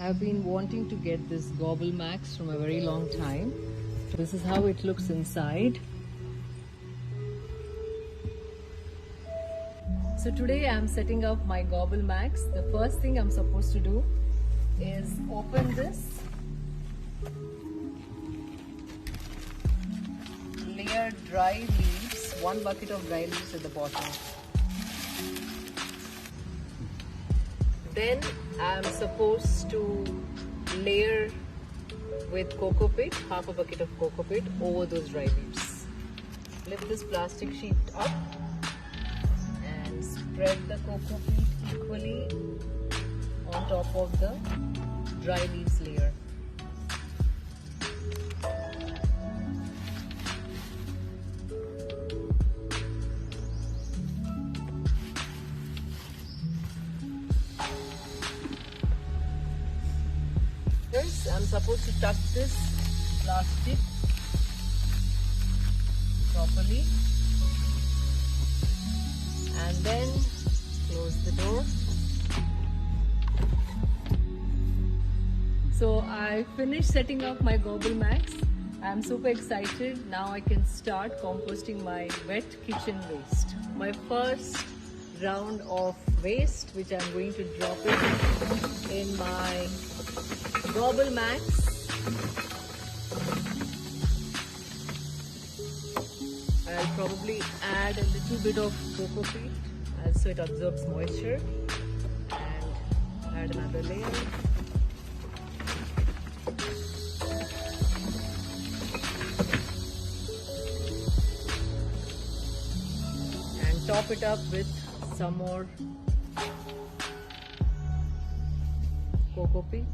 I've been wanting to get this Gobble Max from a very long time. This is how it looks inside. So today I'm setting up my Gobble Max. The first thing I'm supposed to do is open this, layer dry leaves, 1 bucket of dry leaves at the bottom. Then I'm supposed to layer with cocoa pit, half a bucket of cocoa pit over those dry leaves. Lift this plastic sheet up and spread the cocoa pit equally on top of the dry leaves layer. First, I'm supposed to tuck this plastic properly and then close the door. So I finished setting up my Gobble Max. I'm super excited. Now I can start composting my wet kitchen waste. My first round of waste, which I'm going to drop it in my Gobble Max. I'll probably add a little bit of cocoa peat so it absorbs moisture, and add another layer. And top it up with some more cocoa peat.